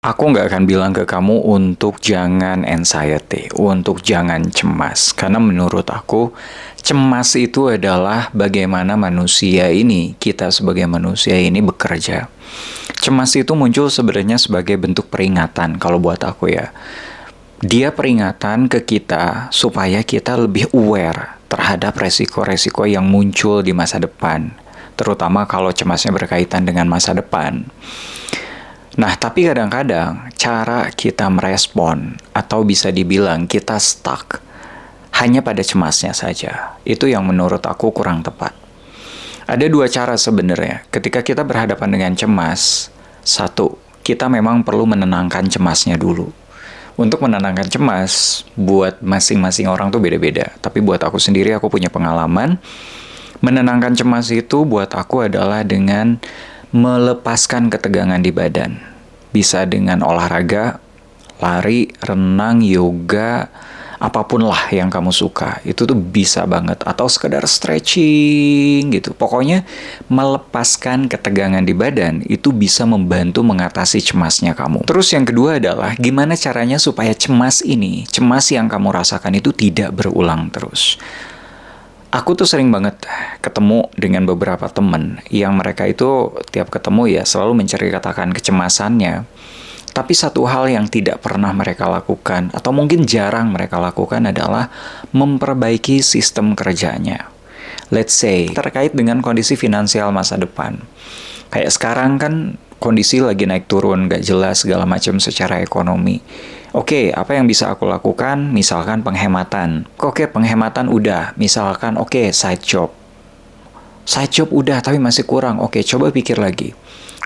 Aku nggak akan bilang ke kamu untuk jangan anxiety, untuk jangan cemas. Karena menurut aku, cemas itu adalah bagaimana manusia ini, kita sebagai manusia ini bekerja. Cemas itu muncul sebenarnya sebagai bentuk peringatan kalau buat aku ya. Dia peringatan ke kita supaya kita lebih aware terhadap resiko-resiko yang muncul di masa depan. Terutama kalau cemasnya berkaitan dengan masa depan. Nah, tapi kadang-kadang cara kita merespon atau bisa dibilang kita stuck hanya pada cemasnya saja. Itu yang menurut aku kurang tepat. Ada dua cara sebenarnya. Ketika kita berhadapan dengan cemas, satu, kita memang perlu menenangkan cemasnya dulu. Untuk menenangkan cemas, buat masing-masing orang tuh beda-beda. Tapi buat aku sendiri, aku punya pengalaman. Menenangkan cemas itu buat aku adalah dengan melepaskan ketegangan di badan. Bisa dengan olahraga, lari, renang, yoga, apapun lah yang kamu suka. Itu tuh bisa banget. Atau sekedar stretching gitu. Pokoknya melepaskan ketegangan di badan itu bisa membantu mengatasi cemasnya kamu. Terus yang kedua adalah gimana caranya supaya cemas yang kamu rasakan itu tidak berulang terus. Aku tuh sering banget ketemu dengan beberapa temen yang mereka itu tiap ketemu ya selalu menceritakan kecemasannya. Tapi satu hal yang tidak pernah mereka lakukan atau mungkin jarang mereka lakukan adalah memperbaiki sistem kerjanya. Let's say terkait dengan kondisi finansial masa depan. Kayak sekarang kan kondisi lagi naik turun, gak jelas segala macam secara ekonomi. Oke, apa yang bisa aku lakukan? Misalkan penghematan. Oke, penghematan udah. Misalkan, oke, side job. Side job udah, tapi masih kurang. Oke, coba pikir lagi.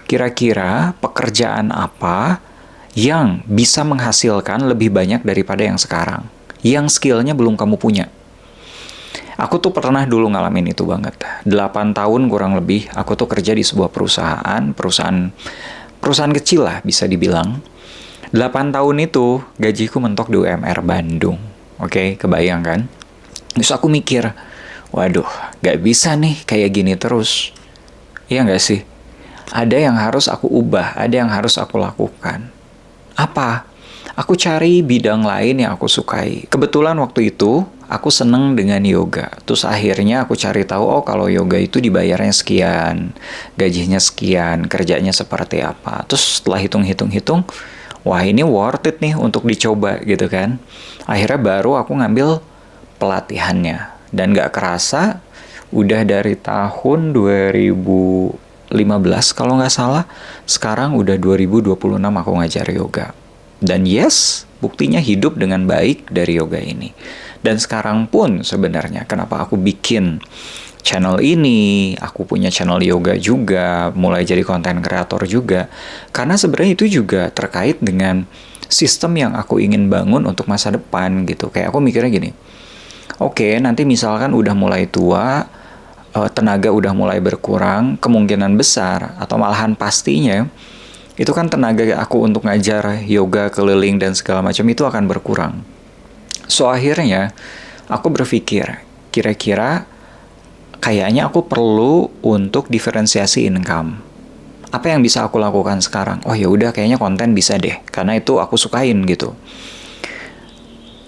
Kira-kira pekerjaan apa yang bisa menghasilkan lebih banyak daripada yang sekarang? Yang skillnya belum kamu punya. Aku tuh pernah dulu ngalamin itu banget. 8 tahun kurang lebih, aku tuh kerja di sebuah perusahaan kecil lah bisa dibilang. 8 tahun itu gajiku mentok di UMR Bandung. Oke, kebayang kan? Terus aku mikir, waduh, gak bisa nih kayak gini terus. Iya gak sih? Ada yang harus aku ubah, ada yang harus aku lakukan. Apa? Aku cari bidang lain yang aku sukai. Kebetulan waktu itu, aku seneng dengan yoga. Terus akhirnya aku cari tahu, oh kalau yoga itu dibayarnya sekian, gajinya sekian, kerjanya seperti apa. Terus setelah hitung-hitung, wah ini worth it nih untuk dicoba gitu kan. Akhirnya baru aku ngambil pelatihannya. Dan gak kerasa, udah dari tahun 2015 kalau nggak salah, sekarang udah 2026 aku ngajar yoga. Dan yes, buktinya hidup dengan baik dari yoga ini. Dan sekarang pun sebenarnya kenapa aku bikin channel ini, aku punya channel yoga juga, mulai jadi konten kreator juga. Karena sebenarnya itu juga terkait dengan sistem yang aku ingin bangun untuk masa depan gitu. Kayak aku mikirnya gini, oke, nanti misalkan udah mulai tua, tenaga udah mulai berkurang, kemungkinan besar atau malahan pastinya, itu kan tenaga aku untuk ngajar yoga keliling dan segala macam itu akan berkurang. So akhirnya aku berpikir, kira-kira kayaknya aku perlu untuk diferensiasi income. Apa yang bisa aku lakukan sekarang? Oh ya udah kayaknya konten bisa deh, karena itu aku sukain gitu.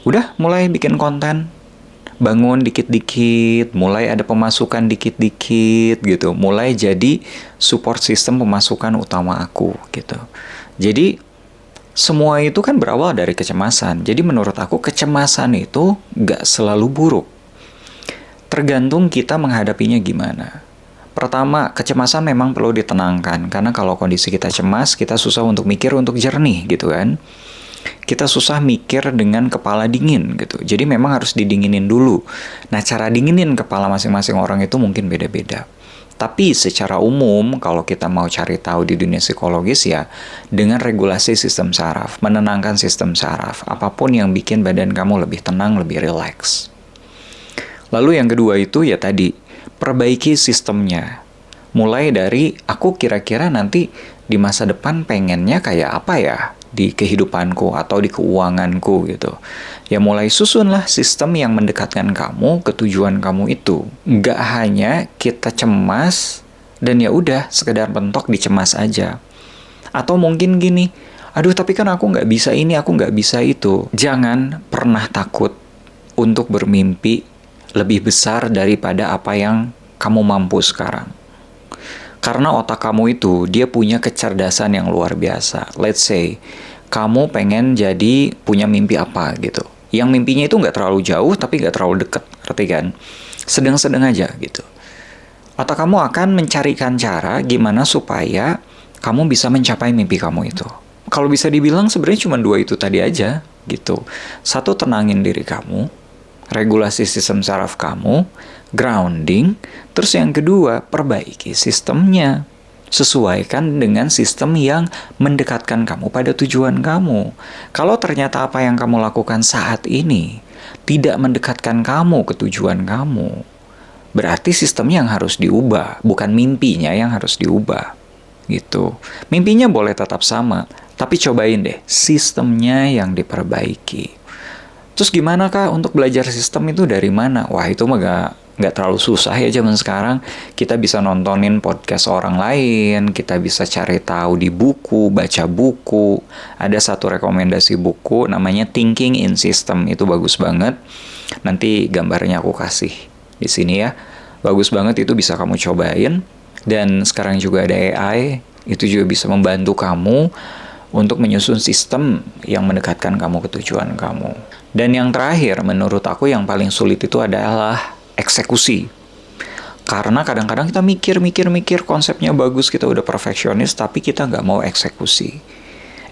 Udah mulai bikin konten, bangun dikit-dikit, mulai ada pemasukan dikit-dikit gitu, mulai jadi support sistem pemasukan utama aku gitu. Jadi semua itu kan berawal dari kecemasan. Jadi menurut aku kecemasan itu nggak selalu buruk. Tergantung kita menghadapinya gimana. Pertama, kecemasan memang perlu ditenangkan, karena kalau kondisi kita cemas, kita susah untuk mikir untuk jernih gitu kan. Kita susah mikir dengan kepala dingin gitu. Jadi memang harus didinginin dulu. Nah, cara dinginin kepala masing-masing orang itu mungkin beda-beda. Tapi secara umum, kalau kita mau cari tahu di dunia psikologis ya, dengan regulasi sistem saraf, menenangkan sistem saraf, apapun yang bikin badan kamu lebih tenang, lebih rileks. Lalu yang kedua itu ya tadi, perbaiki sistemnya. Mulai dari aku kira-kira nanti di masa depan pengennya kayak apa ya di kehidupanku atau di keuanganku gitu. Ya mulai susunlah sistem yang mendekatkan kamu ke tujuan kamu itu. Nggak hanya kita cemas dan ya udah sekedar mentok dicemas aja. Atau mungkin gini, Aduh, tapi kan aku nggak bisa ini, aku nggak bisa itu. Jangan pernah takut untuk bermimpi lebih besar daripada apa yang kamu mampu sekarang. Karena otak kamu itu, dia punya kecerdasan yang luar biasa. Let's say, kamu pengen jadi punya mimpi apa gitu. Yang mimpinya itu nggak terlalu jauh, tapi nggak terlalu deket. Ngerti kan? Sedang-sedang aja gitu. Otak kamu akan mencarikan cara gimana supaya kamu bisa mencapai mimpi kamu itu. Kalau bisa dibilang sebenarnya cuma dua itu tadi aja gitu. Satu, tenangin diri kamu. Regulasi sistem saraf kamu, grounding, terus yang kedua, perbaiki sistemnya. Sesuaikan dengan sistem yang mendekatkan kamu pada tujuan kamu. Kalau ternyata apa yang kamu lakukan saat ini tidak mendekatkan kamu ke tujuan kamu, berarti sistemnya yang harus diubah, bukan mimpinya yang harus diubah. Gitu. Mimpinya boleh tetap sama, tapi cobain deh sistemnya yang diperbaiki. Terus gimana kak untuk belajar sistem itu dari mana? Wah itu mah nggak terlalu susah ya zaman sekarang. Kita bisa nontonin podcast orang lain, kita bisa cari tahu di buku, baca buku. Ada satu rekomendasi buku namanya Thinking in System, itu bagus banget. Nanti gambarnya aku kasih di sini ya. Bagus banget, itu bisa kamu cobain. Dan sekarang juga ada AI, itu juga bisa membantu kamu untuk menyusun sistem yang mendekatkan kamu ke tujuan kamu. Dan yang terakhir, menurut aku yang paling sulit itu adalah eksekusi. Karena kadang-kadang kita mikir konsepnya bagus, kita udah perfeksionis, tapi kita nggak mau eksekusi.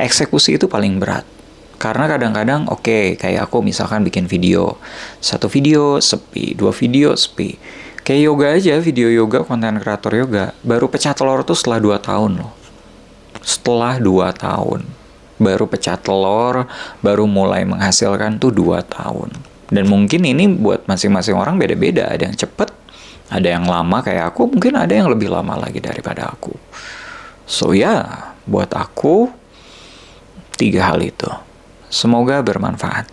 Eksekusi itu paling berat. Karena kadang-kadang, oke, kayak aku misalkan bikin video. Satu video sepi, dua video sepi. Kayak yoga aja, video yoga, konten kreator yoga. Baru pecah telur tuh setelah 2 tahun loh. Setelah 2 tahun. Baru pecah telur, baru mulai menghasilkan tuh 2 tahun. Dan mungkin ini buat masing-masing orang beda-beda. Ada yang cepet, ada yang lama kayak aku, mungkin ada yang lebih lama lagi daripada aku. So ya, buat aku 3 hal itu. Semoga bermanfaat.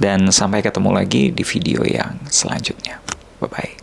Dan sampai ketemu lagi di video yang selanjutnya. Bye-bye.